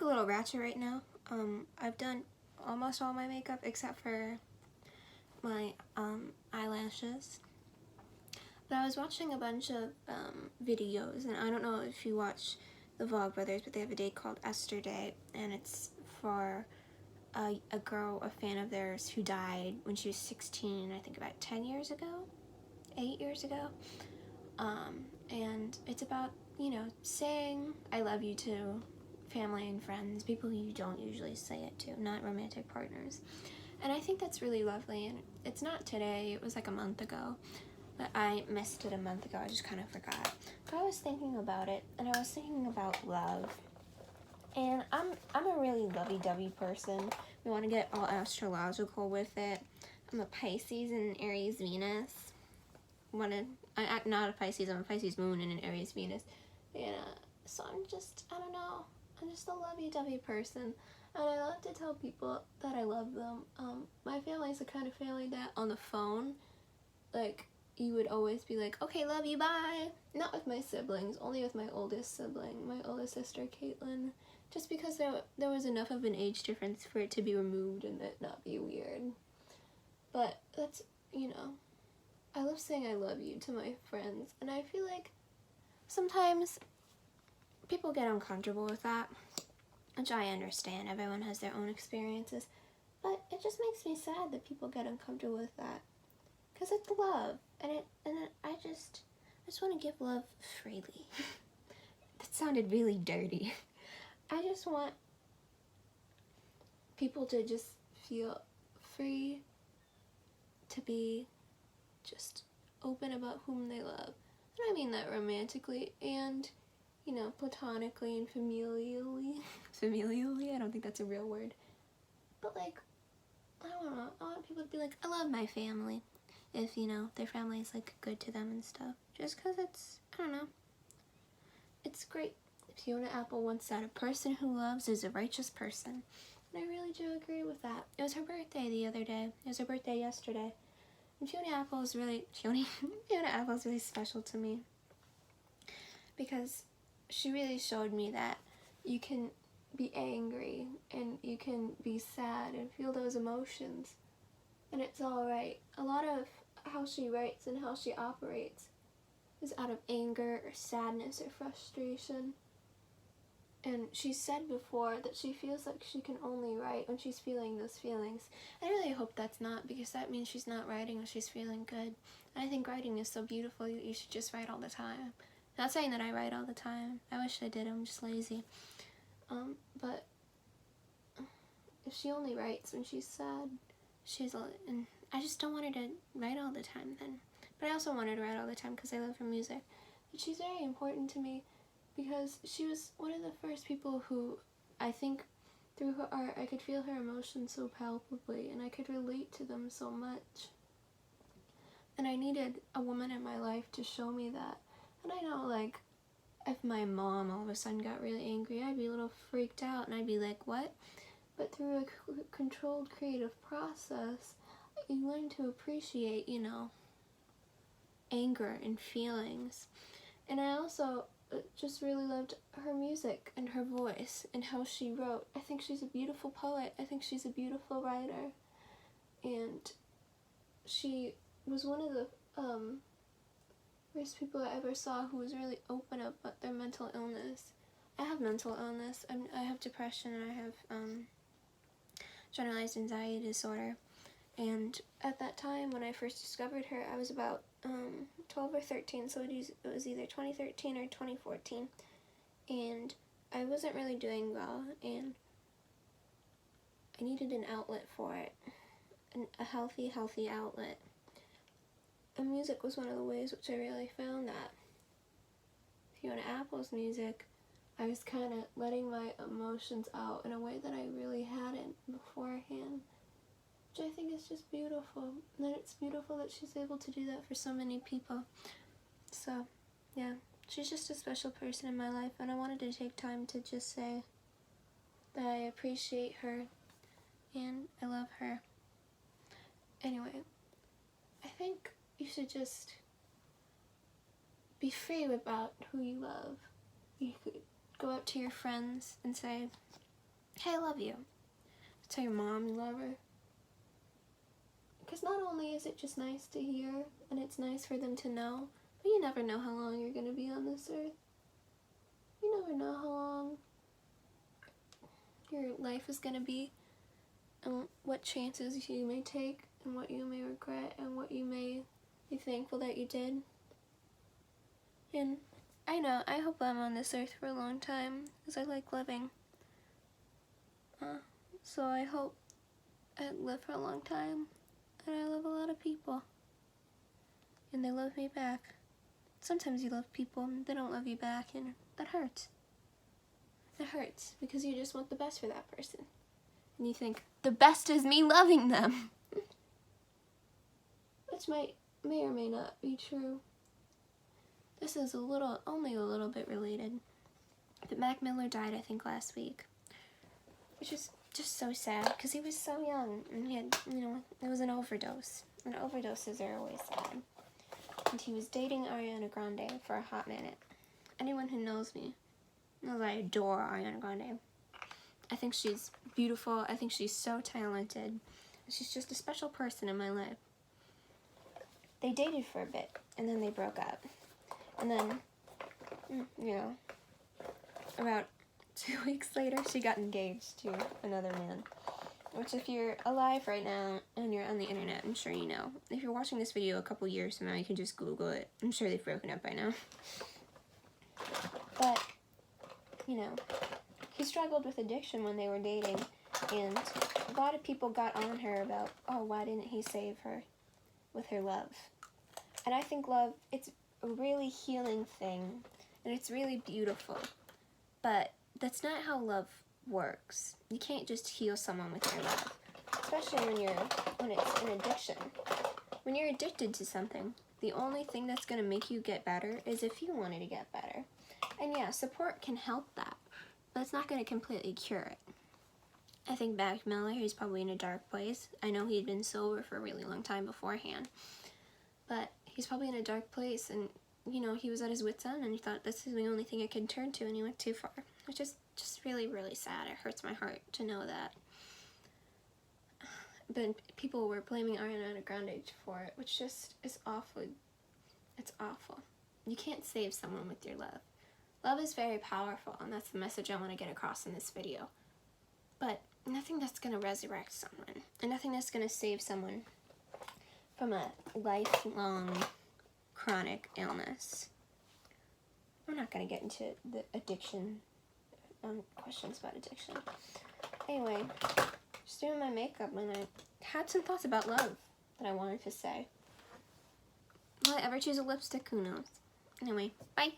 a little ratchet right now. I've done almost all my makeup except for my eyelashes. But I was watching a bunch of videos, and I don't know if you watch the Vlogbrothers, but they have a day called Esther Day, and it's for a girl, a fan of theirs, who died when she was 16, I think about 10 years ago, 8 years ago. And it's about, you know, saying I love you to family and friends, people who you don't usually say it to, not romantic partners. And I think that's really lovely, and it's not today, it was like a month ago, but I missed it a month ago, I just kind of forgot. But I was thinking about it, and I was thinking about love. And I'm a really lovey-dovey person. We want to get all astrological with it. I'm a Pisces and Aries Venus. I'm not a Pisces, I'm a Pisces moon and an Aries Venus. And so I don't know, I'm just a lovey-dovey person. And I love to tell people that I love them. My family's the kind of family that on the phone, like, you would always be like, okay, love you, bye. Not with my siblings, only with my oldest sibling, my oldest sister, Caitlin. Just because there was enough of an age difference for it to be removed and it not be weird. But that's, you know, I love saying I love you to my friends. And I feel like sometimes people get uncomfortable with that, which I understand. Everyone has their own experiences. But it just makes me sad that people get uncomfortable with that. Because it's love. And I just want to give love freely. That sounded really dirty. I just want people to just feel free to be just open about whom they love. And I mean that romantically and, you know, platonically and familially. Familially? I don't think that's a real word. But, like, I don't know. I want people to be like, I love my family. If, you know, their family is, like, good to them and stuff. Just because it's, I don't know. It's great. Fiona Apple once said, a person who loves is a righteous person. And I really do agree with that. It was her birthday the other day. It was her birthday yesterday. And Fiona Apple is really special to me. Because she really showed me that you can be angry and you can be sad and feel those emotions. And it's alright. A lot of how she writes and how she operates is out of anger or sadness or frustration. And she said before that she feels like she can only write when she's feeling those feelings. I really hope that's not, because that means she's not writing when she's feeling good. And I think writing is so beautiful, you should just write all the time. Not saying that I write all the time. I wish I did, I'm just lazy. But if she only writes when she's sad, and I just don't want her to write all the time then. But I also want her to write all the time because I love her music. But she's very important to me, because she was one of the first people who, I think, through her art, I could feel her emotions so palpably, and I could relate to them so much. And I needed a woman in my life to show me that. And I know, like, if my mom all of a sudden got really angry, I'd be a little freaked out, and I'd be like, what? But through a controlled creative process, you learn to appreciate, you know, anger and feelings. And I also just really loved her music and her voice and how she wrote. I think she's a beautiful poet. I think she's a beautiful writer. And she was one of the first people I ever saw who was really open about their mental illness. I have mental illness. I have depression, and I have generalized anxiety disorder. And at that time, when I first discovered her, I was about 12 or 13, so it was either 2013 or 2014, and I wasn't really doing well, and I needed an outlet for it, a healthy outlet, and music was one of the ways which I really found that. Fiona Apple's music, I was kind of letting my emotions out in a way that I really hadn't beforehand, which I think is just beautiful. And then it's beautiful that she's able to do that for so many people. So, yeah, she's just a special person in my life, and I wanted to take time to just say that I appreciate her and I love her. Anyway, I think you should just be free about who you love. You could go out to your friends and say, hey, I love you. Tell your mom you love her. Because not only is it just nice to hear, and it's nice for them to know, but you never know how long you're going to be on this earth. You never know how long your life is going to be, and what chances you may take, and what you may regret, and what you may be thankful that you did. And I know, I hope I'm on this earth for a long time, because I like living. So I hope I live for a long time, and I love a lot of people, and they love me back. Sometimes you love people, and they don't love you back, and that hurts. It hurts, because you just want the best for that person. And you think, the best is me loving them. Which may or may not be true. This is only a little bit related. But Mac Miller died, I think, last week. Which is just so sad, because he was so young, and he had, it was an overdose. And overdoses are always sad. And he was dating Ariana Grande for a hot minute. Anyone who knows me knows I adore Ariana Grande. I think she's beautiful. I think she's so talented. She's just a special person in my life. They dated for a bit, and then they broke up. And then, about 2 weeks later, she got engaged to another man. Which, if you're alive right now and you're on the internet, I'm sure you know. If you're watching this video a couple years from now, you can just Google it. I'm sure they've broken up by now. But, he struggled with addiction when they were dating, and a lot of people got on her about, oh, why didn't he save her with her love? And I think love, it's a really healing thing, and it's really beautiful. But that's not how love works. You can't just heal someone with your love, especially when it's an addiction. When you're addicted to something, the only thing that's going to make you get better is if you wanted to get better. And yeah, support can help that, but it's not going to completely cure it. I think Mac Miller, he's probably in a dark place. I know he'd been sober for a really long time beforehand, but he's probably in a dark place, and he was at his wit's end, and he thought this is the only thing I can turn to, and he went too far, which is just really, really sad. It hurts my heart to know that. But people were blaming Ariana Grande for it, which just is awful. It's awful. You can't save someone with your love. Love is very powerful, and that's the message I want to get across in this video. But nothing that's going to resurrect someone, and nothing that's going to save someone from a lifelong chronic illness. I'm not going to get into the addiction, questions about addiction. Anyway, just doing my makeup, and I had some thoughts about love that I wanted to say. Will I ever choose a lipstick? Who knows? Anyway, bye!